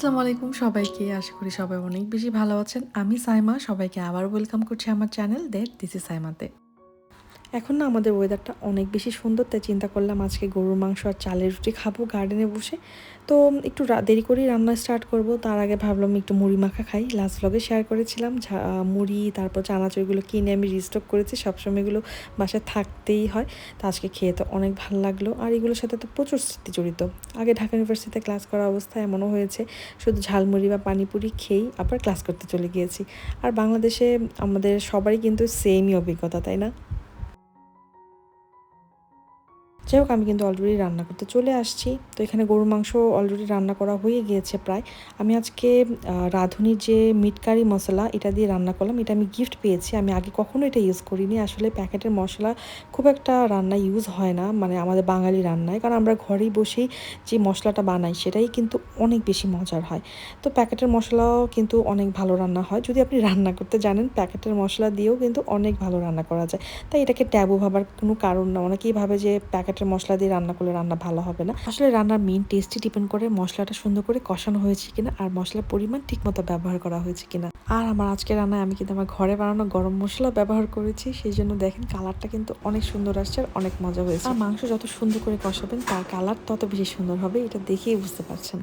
আসসালামু আলাইকুম সবাইকে। আশা করি সবাই অনেক বেশি ভালো আছেন। আমি সাইমা, সবাইকে আবার ওয়েলকাম করছি আমার চ্যানেল দ্যাট দিস ইজ সাইমাতে। এখন না আমাদের ওয়েদারটা অনেক বেশি সুন্দর, তাই চিন্তা করলাম আজকে গরুর মাংস আর চালের রুটি খাবো গার্ডেনে বসে। তো একটু দেরি করেই রান্না স্টার্ট করব। তার আগে ভাবলাম একটু মুড়ি মাখা খাই। লাস্ট ভ্লগে শেয়ার করেছিলাম মুড়ি, তারপর চানাচুরগুলো কিনে আমি রিস্টক করেছি। সবসময় এগুলো বাসায় থাকতেই হয়। তো আজকে খেয়ে তো অনেক ভালো লাগলো। আর এগুলোর সাথে তো প্রচুর স্মৃতি জড়িত। আগে ঢাকা ইউনিভার্সিটিতে ক্লাস করা অবস্থায় এমনও হয়েছে শুধু ঝালমুড়ি বা পানিপুরি খেয়েই আবার ক্লাস করতে চলে গিয়েছি। আর বাংলাদেশে আমাদের সবারই কিন্তু সেমই অভিজ্ঞতা, তাই না? যাই হোক, আমি কিন্তু অলরেডি রান্না করতে চলে আসছি। তো এখানে গরুর মাংস অলরেডি রান্না করা হয়ে গিয়েছে প্রায়। আমি আজকে রাঁধুনির যে মিট কারি মশলা এটা দিয়ে রান্না করলাম। এটা আমি গিফট পেয়েছি। আমি আগে কখনো এটা ইউজ করিনি। আসলে প্যাকেটের মশলা খুব একটা রান্না ইউজ হয় না, মানে আমাদের বাঙালি রান্নায়, কারণ আমরা ঘরেই বসেই যে মশলাটা বানাই সেটাই কিন্তু অনেক বেশি মজার হয়। তো প্যাকেটের মশলাও কিন্তু অনেক ভালো রান্না হয়। যদি আপনি রান্না করতে জানেন, প্যাকেটের মশলা দিয়েও কিন্তু অনেক ভালো রান্না করা যায়। তাই এটাকে ট্যাবু ভাবার কোনো কারণ না। অনেকেই ভাবে যে প্যাকেটের মশলা দিয়ে রান্না করলে রান্না ভালো হবে না। আসলে রান্নার মেইন টেস্টই ডিপেন্ড করে মশলাটা সুন্দর করে কষানো হয়েছে কিনা আর মশলার পরিমাণ ঠিকমতো ব্যবহার করা হয়েছে কিনা। আর আমার আজকে রান্নায় আমি কিন্তু আমার ঘরে বানানো গরম মশলা ব্যবহার করেছি, সেই জন্য দেখেন কালারটা কিন্তু অনেক সুন্দর আসছে আর অনেক মজা হয়েছে। আর মাংস যত সুন্দর করে কষাবেন তার কালার তত বেশি সুন্দর হবে, এটা দেখেই বুঝতে পারছেন।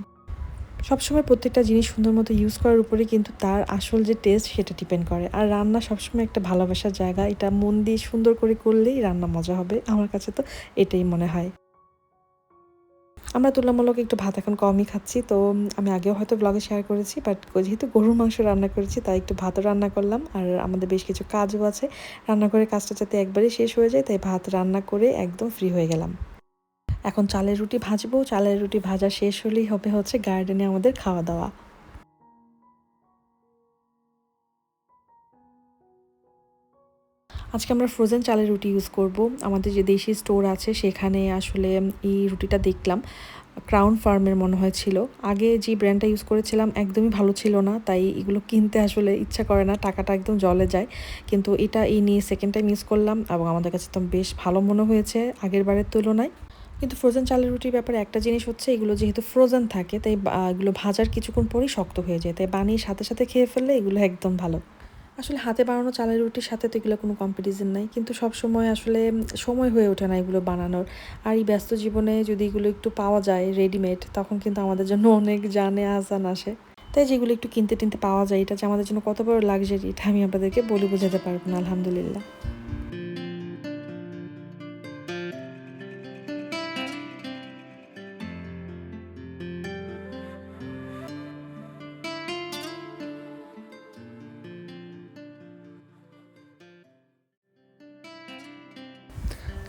সবসময় প্রত্যেকটা জিনিস সুন্দর মতো ইউজ করার উপরে কিন্তু তার আসল যে টেস্ট সেটা ডিপেন্ড করে। আর রান্না সবসময় একটা ভালোবাসার জায়গা। এটা মন দিয়ে সুন্দর করে করলেই রান্না মজা হবে। আমার কাছে তো এটাই মনে হয়। আমরা তুলনামূলক একটু ভাত এখন কমই খাচ্ছি। তো আমি আগেও হয়তো ব্লগে শেয়ার করেছি, বাট যেহেতু গরুর মাংস রান্না করেছি তাই একটু ভাতও রান্না করলাম। আর আমাদের বেশ কিছু কাজও আছে। রান্না করে কাজটা যাতে একবারেই শেষ হয়ে যায়, তাই ভাত রান্না করে একদম ফ্রি হয়ে গেলাম। এখন চালের রুটি ভাজবো। চালের রুটি ভাজা শেষ হলেই হবে হচ্ছে গার্ডেনে আমাদের খাওয়া দাওয়া। আজকে আমরা ফ্রোজেন চালের রুটি ইউজ করব। আমাদের যে দেশি স্টোর আছে সেখানে আসলে এই রুটিটা দেখলাম, ক্রাউন ফার্মের মনে হয় ছিল। আগে যে ব্র্যান্ডটা ইউজ করেছিলাম একদমই ভালো ছিল না, তাই এগুলো কিনতে আসলে ইচ্ছা করে না, টাকাটা একদম জলে যায়। কিন্তু এটা এই নিয়ে সেকেন্ড টাইম ইউজ করলাম এবং আমাদের কাছে তো বেশ ভালো মনে হয়েছে আগের বারের তুলনায়। কিন্তু ফ্রোজেন চালের রুটির ব্যাপারে একটা জিনিস হচ্ছে, এগুলো যেহেতু ফ্রোজেন থাকে তাই এগুলো ভাজার কিছুক্ষণ পরেই শক্ত হয়ে যায়, তাই বানিয়ে সাথে সাথে খেয়ে ফেললে এগুলো একদম ভালো। আসলে হাতে বানানো চালের রুটির সাথে তো এগুলো কোনো কম্পিটিশন নাই, কিন্তু সব সময় আসলে সময় হয়ে ওঠে না এগুলো বানানোর। আর এই ব্যস্ত জীবনে যদি এগুলো একটু পাওয়া যায় রেডিমেড, তখন কিন্তু আমাদের জন্য অনেক জানে আসান আসে। তাই যেগুলো একটু কিনতে টিনতে পাওয়া যায়, এটা যে আমাদের জন্য কত বড় লাক্সারি এটা আমি আপনাদেরকে বলে বোঝাতে পারবো না, আলহামদুলিল্লাহ।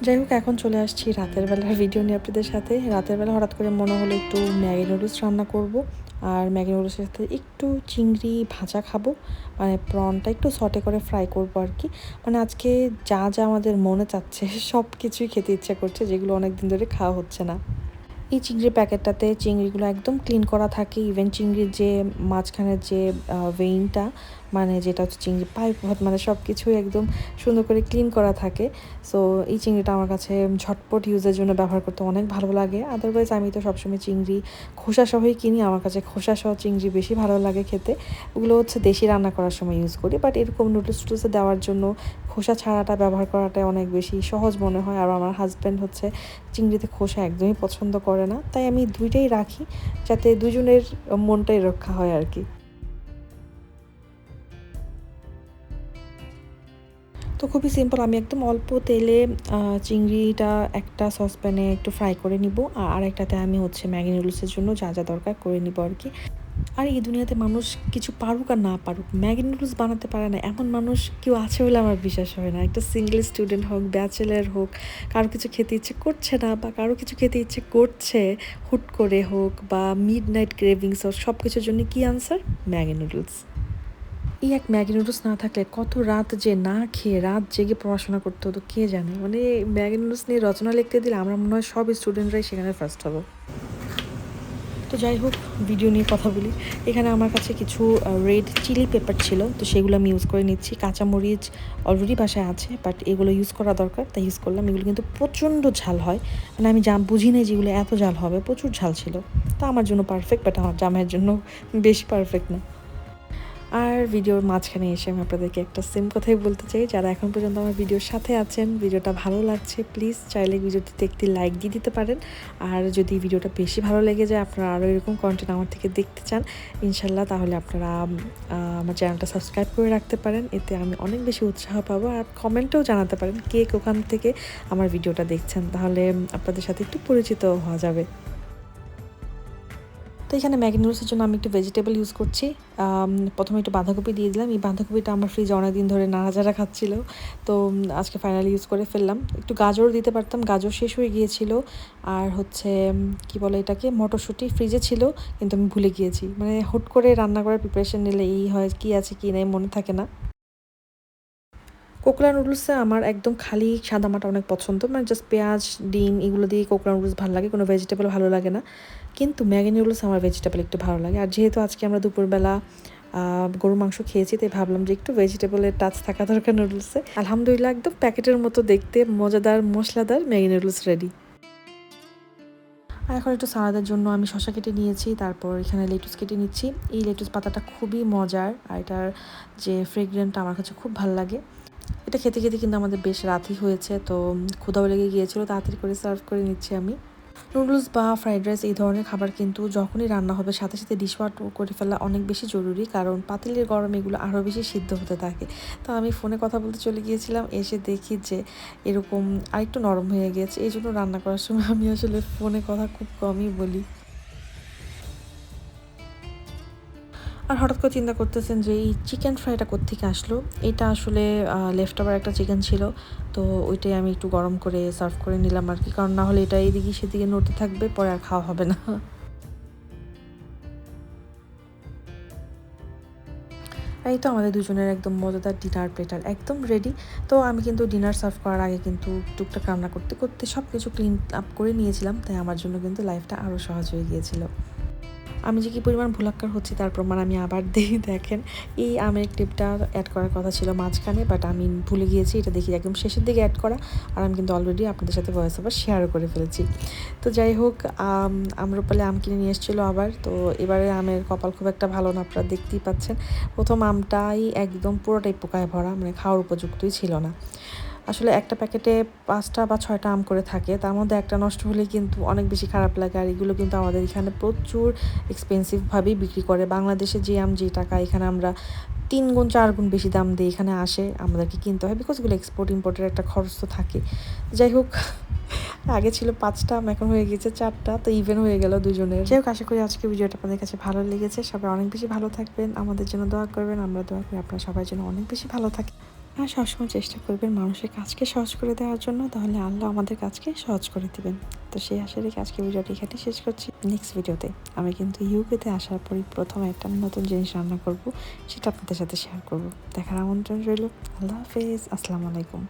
যাই হোক, এখন চলে আসছি রাতের বেলার ভিডিও নিয়ে আপনাদের সাথে। রাতের বেলা হঠাৎ করে মনে হলো একটু ম্যাগি নুডলস রান্না করব। আর ম্যাগি নুডলসের সাথে একটু চিংড়ি ভাজা খাবো, মানে প্রনটা একটু সটে করে ফ্রাই করবো আর কি। মানে আজকে যা যা আমাদের মনে চাচ্ছে সব কিছুই খেতে ইচ্ছা করছে, যেগুলো অনেক দিন ধরে খাওয়া হচ্ছে না। এই চিংড়ির প্যাকেটটাতে চিংড়িগুলো একদম ক্লিন করা থাকে। ইভেন চিংড়ির যে মাঝখানের যে ভেইনটা, মানে যেটা হচ্ছে চিংড়ি পাইপ, মানে সব কিছুই একদম সুন্দর করে ক্লিন করা থাকে। সো এই চিংড়িটা আমার কাছে ঝটপট ইউজের জন্য ব্যবহার করতে অনেক ভালো লাগে। আদারওয়াইজ আমি তো সবসময় চিংড়ি খোসা সহই কিনি। আমার কাছে খোসা সহ চিংড়ি বেশি ভালো লাগে খেতে। ওগুলো হচ্ছে দেশি রান্না করার সময় ইউজ করি, বাট এরকম নুডলস টুডলসে দেওয়ার জন্য খোসা ছাড়াটা ব্যবহার করাটাই অনেক বেশি সহজ মনে হয়। আর আমার হাজব্যান্ড হচ্ছে চিংড়িতে খোসা একদমই পছন্দ করে না, তাই আমি দুইটাই রাখি যাতে দুজনের মনটাই রক্ষা হয় আর কি। তো খুবই সিম্পল, আমি একদম অল্প তেলে চিংড়িটা একটা সসপ্যানে একটু ফ্রাই করে নিব, আর আরেকটাতে আমি হচ্ছে ম্যাগি নুডলসের জন্য যা যা দরকার করে নিব আর কি। আর এই দুনিয়াতে মানুষ কিছু পারুক আর না পারুক, ম্যাগি নুডলস বানাতে পারে না এমন মানুষ কেউ আছে বলে আমার বিশ্বাস হয় না। একটা সিঙ্গেল স্টুডেন্ট হোক, ব্যাচেলার হোক, কারো কিছু খেতে ইচ্ছে করছে না বা কারো কিছু খেতে ইচ্ছে করছে হুট করে হোক, বা মিড নাইট ক্রেভিংস হোক, সব কিছুর জন্য কী আনসার? Maggi noodles. এই এক ম্যাগি নুডলস না থাকলে কত রাত যে না খেয়ে রাত জেগে পড়াশোনা করতে হতো কে জানে। মানে ম্যাগি নুডলস নিয়ে রচনা লিখতে দিলে আমরা মনে হয় সব স্টুডেন্টরাই সেখানে ফার্স্ট হবো। তো তো যাই হোক, ভিডিও নিয়ে কথা বলি। এখানে আমার কাছে কিছু রেড চিলি পেপার ছিল, তো সেগুলো আমি ইউজ করে নিচ্ছি। কাঁচামরিচ অলরেডি বাসায় আছে, বাট এগুলো ইউজ করা দরকার, তাই ইউজ করলাম। এগুলো কিন্তু প্রচণ্ড ঝাল হয়, মানে আমি বুঝি নাই যেগুলো এত ঝাল হবে, প্রচুর ঝাল ছিল। তা আমার জন্য পারফেক্ট, বাট আমার জামাইয়ের জন্য বেশি পারফেক্ট না। আর ভিডিওর মাঝখানে এসে আমি আপনাদেরকে একটা সেম কথাই বলতে চাই, যারা এখন পর্যন্ত আমার ভিডিওর সাথে আছেন, ভিডিওটা ভালো লাগছে, প্লিজ চাইলে ভিডিওটিতে একটি লাইক দিয়ে দিতে পারেন। আর যদি ভিডিওটা বেশি ভালো লেগে যায়, আপনারা আরও এরকম কন্টেন্ট আমার থেকে দেখতে চান ইনশাল্লাহ, তাহলে আপনারা আমার চ্যানেলটা সাবস্ক্রাইব করে রাখতে পারেন। এতে আমি অনেক বেশি উৎসাহ পাবো। আর কমেন্টেও জানাতে পারেন কে ওখান থেকে আমার ভিডিওটা দেখছেন, তাহলে আপনাদের সাথে একটু পরিচিত হওয়া যাবে। তো এখানে ম্যাগি নুডলসের জন্য আমি একটু ভেজিটেবল ইউজ করছি। প্রথমে একটু বাঁধাকপি দিয়ে দিলাম। এই বাঁধাকপিটা আমার ফ্রিজে অনেকদিন ধরে নাড়াচাড়া খাচ্ছিল, তো আজকে ফাইনালি ইউজ করে ফেললাম। একটু গাজরও দিতে পারতাম, গাজর শেষ হয়ে গিয়েছিল। আর হচ্ছে কি বলে এটাকে, মটরশুঁটি ফ্রিজে ছিল, কিন্তু আমি ভুলে গিয়েছি। মানে হুট করে রান্না করার প্রিপারেশন নিলে এই হয়, কী আছে কী নেই মনে থাকে না। কোকড়া নুডলসে আমার একদম খালি সাদামাটা অনেক পছন্দ, মানে জাস্ট পেঁয়াজ ডিম এগুলো দিয়ে কোকড়া নুডলস ভালো লাগে, কোনো ভেজিটেবল ভালো লাগে না। কিন্তু ম্যাগি নুডলস আমার ভেজিটেবল একটু ভালো লাগে। আর যেহেতু আজকে আমরা দুপুরবেলা গরু মাংস খেয়েছি, তাই ভাবলাম যে একটু ভেজিটেবলের টাচ থাকা দরকার নুডলসে। আলহামদুলিল্লাহ, একদম প্যাকেটের মতো দেখতে মজাদার মশলাদার ম্যাগি নুডলস রেডি। আর এখন একটু সালাদের জন্য আমি শসা কেটে নিয়েছি, তারপর এখানে লেটুস কেটে নিচ্ছি। এই লেটুস পাতাটা খুবই মজার, আর এটার যে ফ্রেগরেন্টটা আমার কাছে খুব ভালো লাগে। এটা খেতে খেতে কিন্তু আমাদের বেশ রাতই হয়েছে, তো ক্ষুধাও লেগে গিয়েছিলো, তাড়াতাড়ি করে সার্ভ করে নিচ্ছি আমি। নুডলস বা ফ্রাইড রাইস এই ধরনের খাবার কিন্তু যখনই রান্না হবে সাথে সাথে ডিশ আউট করে ফেলা অনেক বেশি জরুরি, কারণ পাতিলের গরমে এগুলো আরও বেশি সিদ্ধ হতে থাকে। তো আমি ফোনে কথা বলতে চলে গিয়েছিলাম, এসে দেখি যে এরকম আরেকটু নরম হয়ে গেছে। এই জন্য রান্না করার সময় আমি আসলে ফোনে কথা খুব কমই বলি। আর হঠাৎ করে চিন্তা করতেছেন যে এই চিকেন ফ্রাইটা কোত্থেকে আসলো। এটা আসলে লেফট ওভার একটা চিকেন ছিল, তো ওইটাই আমি একটু গরম করে সার্ভ করে নিলাম আর কি, কারণ না হলে এটা এদিকে সেদিকে নড়তে থাকবে, পরে আর খাওয়া হবে না। এই তো আমাদের দুজনের একদম মজাদার ডিনার প্লেটার একদম রেডি। তো আমি কিন্তু ডিনার সার্ভ করার আগে কিন্তু টুকটাক রান্না করতে করতে সব কিছু ক্লিন আপ করে নিয়েছিলাম, তাই আমার জন্য কিন্তু লাইফটা আরও সহজ হয়ে গিয়েছিল। আমি যে কী পরিমাণ ভুলাক্কার হচ্ছি তার প্রমাণ আমি আবার দিই, দেখেন। এই আমের ক্লিপটা অ্যাড করার কথা ছিল মাঝখানে, বাট আমি ভুলে গিয়েছি। এটা দেখি একদম শেষের দিকে অ্যাড করা, আর আমি কিন্তু অলরেডি আপনাদের সাথে ভয়েস ওভার শেয়ারও করে ফেলেছি। তো যাই হোক, আম্রপালি আম কিনে নিয়ে এসেছিলো আবার। তো এবারে আমের কপাল খুব একটা ভালো না, আপনারা দেখতেই পাচ্ছেন। প্রথম আমটাই একদম পুরোটাই পোকায় ভরা, মানে খাওয়ার উপযুক্তই ছিল না। আসলে একটা প্যাকেটে 5টা বা 6টা আম করে থাকে, তার মধ্যে একটা নষ্ট হলে কিন্তু অনেক বেশি খারাপ লাগে। আর এগুলো কিন্তু আমাদের এখানে প্রচুর এক্সপেন্সিভভাবেই বিক্রি করে। বাংলাদেশে যে আম যে টাকা, এখানে আমরা 3 গুণ 4 গুণ বেশি দাম দিয়ে এখানে আসে, আমাদেরকে কিনতে হয়, বিকজ এগুলো এক্সপোর্ট ইম্পোর্টের একটা খরচ তো থাকে। যাই হোক, আগে ছিল 5টা আম, এখন হয়ে গেছে 4টা, তো ইভেন হয়ে গেল দুজনের। যাই হোক, আশা করি আজকে ভিডিওটা আপনাদের কাছে ভালো লেগেছে। সবাই অনেক বেশি ভালো থাকবেন, আমাদের জন্য দোয়া করবেন, আমরা দোয়া করি আপনারা সবার জন্য অনেক বেশি ভালো থাকেন। আর সবসময় চেষ্টা করবেন মানুষের কাজকে সহজ করে দেওয়ার জন্য, তাহলে আল্লাহ আমাদের কাজকে সহজ করে দিবেন। তো সেই আশা রেখে আজকে ভিডিওটি এখানে শেষ করছি। নেক্সট ভিডিওতে আমি কিন্তু ইউকেতে আসার পরই প্রথম একটা নতুন জিনিস রান্না করব, সেটা আপনাদের সাথে শেয়ার করব। দেখার আমন্ত্রণ রইল। আল্লাহ হাফেজ, আসসালামু আলাইকুম।